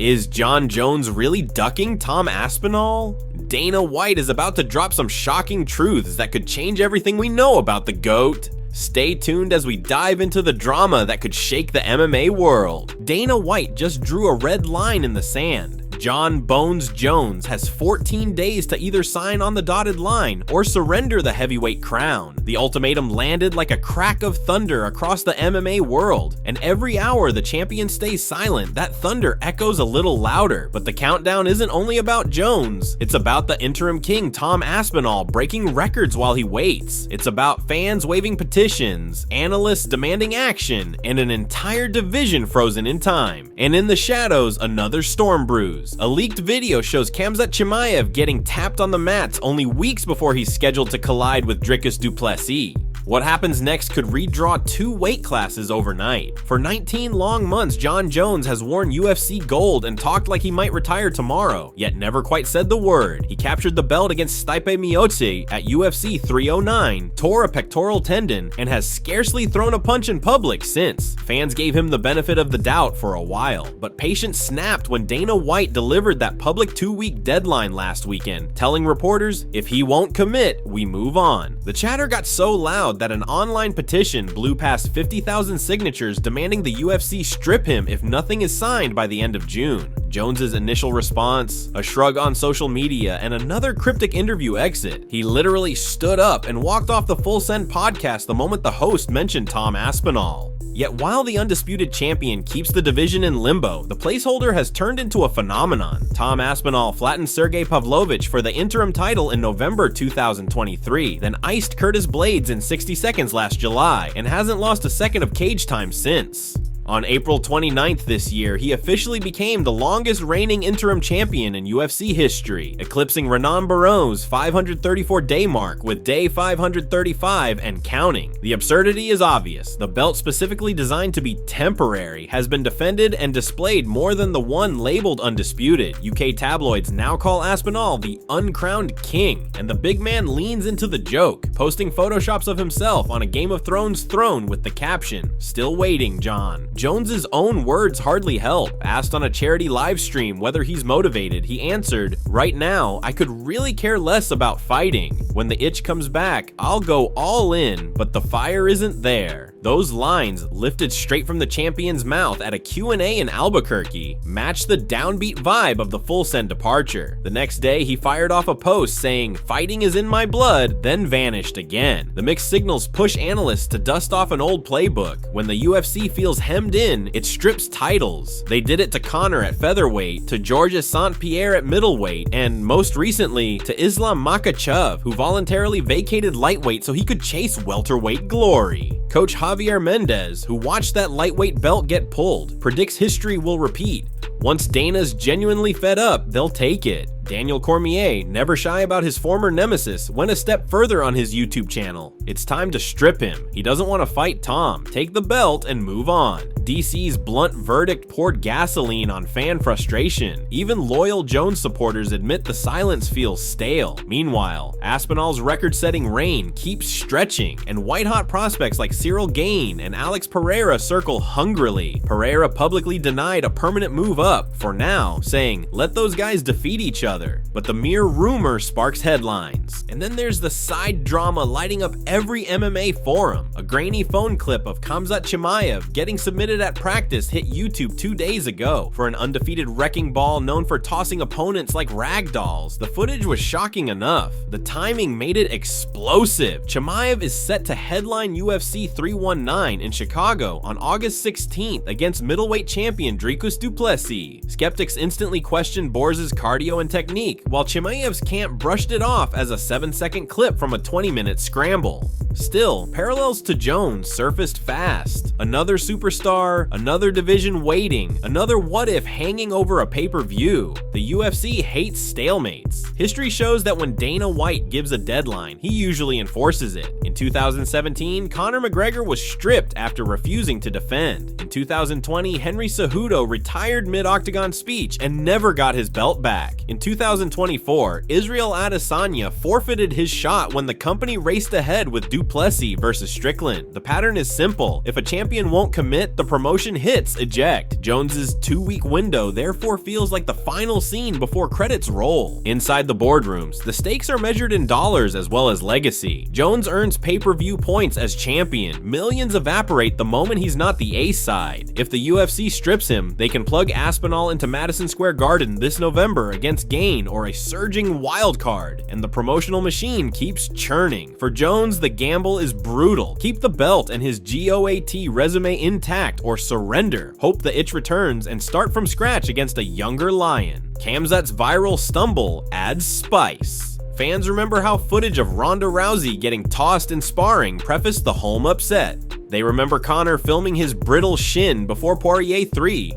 Is Jon Jones really ducking Tom Aspinall? Dana White is about to drop some shocking truths that could change everything we know about the GOAT. Stay tuned as we dive into the drama that could shake the MMA world. Dana White just drew a red line in the sand. Jon Bones Jones has 14 days to either sign on the dotted line or surrender the heavyweight crown. The ultimatum landed like a crack of thunder across the MMA world, and every hour the champion stays silent, that thunder echoes a little louder. But the countdown isn't only about Jones, it's about the interim king Tom Aspinall breaking records while he waits. It's about fans waving petitions, analysts demanding action, and an entire division frozen in time. And in the shadows, another storm brews. A leaked video shows Khamzat Chimaev getting tapped on the mats only weeks before he's scheduled to collide with Dricus du Plessis. What happens next could redraw 2 weight classes overnight. For 19 long months, Jon Jones has worn UFC gold and talked like he might retire tomorrow, yet never quite said the word. He captured the belt against Stipe Miocic at UFC 309, tore a pectoral tendon, and has scarcely thrown a punch in public since. Fans gave him the benefit of the doubt for a while, but patience snapped when Dana White delivered that public 2-week deadline last weekend, telling reporters, if he won't commit, we move on. The chatter got so loud that an online petition blew past 50,000 signatures demanding the UFC strip him if nothing is signed by the end of June. Jones's initial response, a shrug on social media, and another cryptic interview exit. He literally stood up and walked off the Full Send podcast the moment the host mentioned Tom Aspinall. Yet while the undisputed champion keeps the division in limbo, the placeholder has turned into a phenomenon. Tom Aspinall flattened Sergey Pavlovich for the interim title in November 2023, then iced Curtis Blades in 60 seconds last July, and hasn't lost a second of cage time since. On April 29th this year, he officially became the longest reigning interim champion in UFC history, eclipsing Renan Barreau's 534-day mark with day 535 and counting. The absurdity is obvious. The belt, specifically designed to be temporary, has been defended and displayed more than the one labeled undisputed. UK tabloids now call Aspinall the uncrowned king, and the big man leans into the joke, posting photoshops of himself on a Game of Thrones throne with the caption, "Still waiting, John." Jones's own words hardly help. Asked on a charity live stream whether he's motivated, he answered, "Right now, I could really care less about fighting. When the itch comes back, I'll go all in, but the fire isn't there." Those lines, lifted straight from the champion's mouth at a Q&A in Albuquerque, matched the downbeat vibe of the Full Send departure. The next day, he fired off a post saying, "Fighting is in my blood," then vanished again. The mixed signals push analysts to dust off an old playbook. When the UFC feels hemmed in, it strips titles. They did it to Conor at featherweight, to Georges St-Pierre at middleweight, and most recently, to Islam Makhachev, who voluntarily vacated lightweight so he could chase welterweight glory. Coach Javier Mendez, who watched that lightweight belt get pulled, predicts history will repeat. Once Dana's genuinely fed up, they'll take it. Daniel Cormier, never shy about his former nemesis, went a step further on his YouTube channel. It's time to strip him. He doesn't want to fight Tom. Take the belt and move on. DC's blunt verdict poured gasoline on fan frustration. Even loyal Jones supporters admit the silence feels stale. Meanwhile, Aspinall's record-setting reign keeps stretching, and white-hot prospects like Cyril Gane and Alex Pereira circle hungrily. Pereira publicly denied a permanent move up, for now, saying, "Let those guys defeat each other." But the mere rumor sparks headlines. And then there's the side drama lighting up every MMA forum. A grainy phone clip of Khamzat Chimaev getting submitted at practice hit YouTube 2 days ago. For an undefeated wrecking ball known for tossing opponents like rag dolls, the footage was shocking enough. The timing made it explosive. Chimaev is set to headline UFC 319 in Chicago on August 16th against middleweight champion Dricus du Plessis. Skeptics instantly questioned Borz's cardio and technique, while Chimaev's camp brushed it off as a 7-second clip from a 20-minute scramble. Still, parallels to Jones surfaced fast. Another superstar, another division waiting, another what-if hanging over a pay-per-view. The UFC hates stalemates. History shows that when Dana White gives a deadline, he usually enforces it. In 2017, Conor McGregor was stripped after refusing to defend. In 2020, Henry Cejudo retired mid-octagon speech and never got his belt back. In 2024, Israel Adesanya forfeited his shot when the company raced ahead with Du du Plessis versus Strickland. The pattern is simple. If a champion won't commit, the promotion hits eject. Jones's 2-week window therefore feels like the final scene before credits roll. Inside the boardrooms, the stakes are measured in dollars as well as legacy. Jones earns pay-per-view points as champion. Millions evaporate the moment he's not the ace side. If the UFC strips him, they can plug Aspinall into Madison Square Garden this November against Gain or a surging wild card, and the promotional machine keeps churning. For Jones, the gamble is brutal. Keep the belt and his GOAT resume intact or surrender. Hope the itch returns and start from scratch against a younger lion. Khamzat's viral stumble adds spice. Fans remember how footage of Ronda Rousey getting tossed in sparring prefaced the home upset. They remember Conor filming his brittle shin before Poirier 3.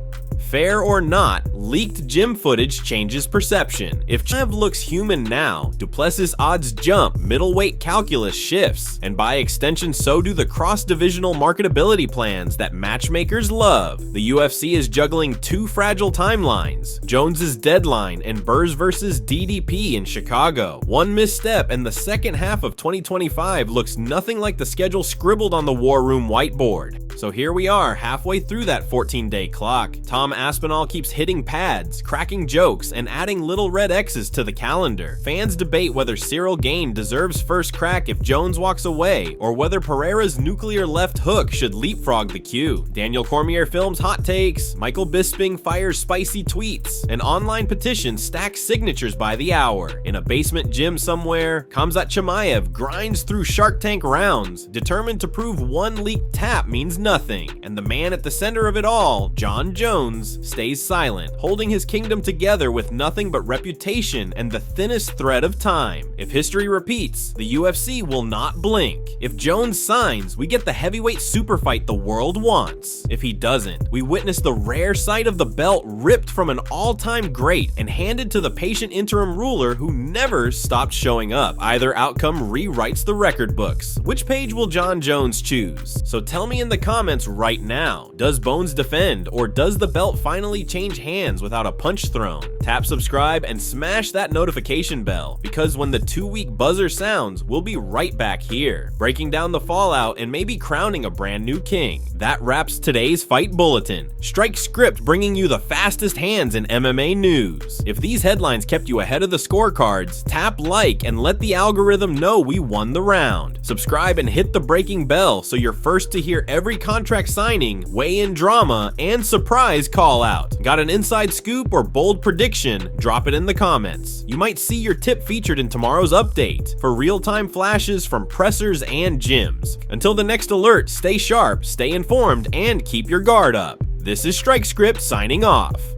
Fair or not, leaked gym footage changes perception. If Chimaev looks human now, du Plessis' odds jump, middleweight calculus shifts, and by extension so do the cross-divisional marketability plans that matchmakers love. The UFC is juggling two fragile timelines, Jones's deadline and Burrs vs. DDP in Chicago. One misstep and the second half of 2025 looks nothing like the schedule scribbled on the War Room whiteboard. So here we are, halfway through that 14-day clock. Tom Aspinall keeps hitting pads, cracking jokes, and adding little red X's to the calendar. Fans debate whether Cyril Gane deserves first crack if Jones walks away, or whether Pereira's nuclear left hook should leapfrog the queue. Daniel Cormier films hot takes, Michael Bisping fires spicy tweets, an online petition stacks signatures by the hour. In a basement gym somewhere, Khamzat Chimaev grinds through Shark Tank rounds, determined to prove one leaked tap means nothing, and the man at the center of it all, Jon Jones, stays silent, holding his kingdom together with nothing but reputation and the thinnest thread of time. If history repeats, the UFC will not blink. If Jones signs, we get the heavyweight super fight the world wants. If he doesn't, we witness the rare sight of the belt ripped from an all-time great and handed to the patient interim ruler who never stopped showing up. Either outcome rewrites the record books. Which page will Jon Jones choose? So tell me in the comments right now. Does Bones defend, or does the belt finally change hands without a punch thrown? Tap subscribe and smash that notification bell, because when the 2-week buzzer sounds, we'll be right back here, breaking down the fallout and maybe crowning a brand new king. That wraps today's Fight Bulletin. Strike Script bringing you the fastest hands in MMA news. If these headlines kept you ahead of the scorecards, tap like and let the algorithm know we won the round. Subscribe and hit the breaking bell so you're first to hear every contract signing, weigh-in drama, and surprise call out. Got an inside scoop or bold prediction? Drop it in the comments. You might see your tip featured in tomorrow's update for real-time flashes from pressers and gyms. Until the next alert, stay sharp, stay informed, and keep your guard up. This is Strike Script signing off.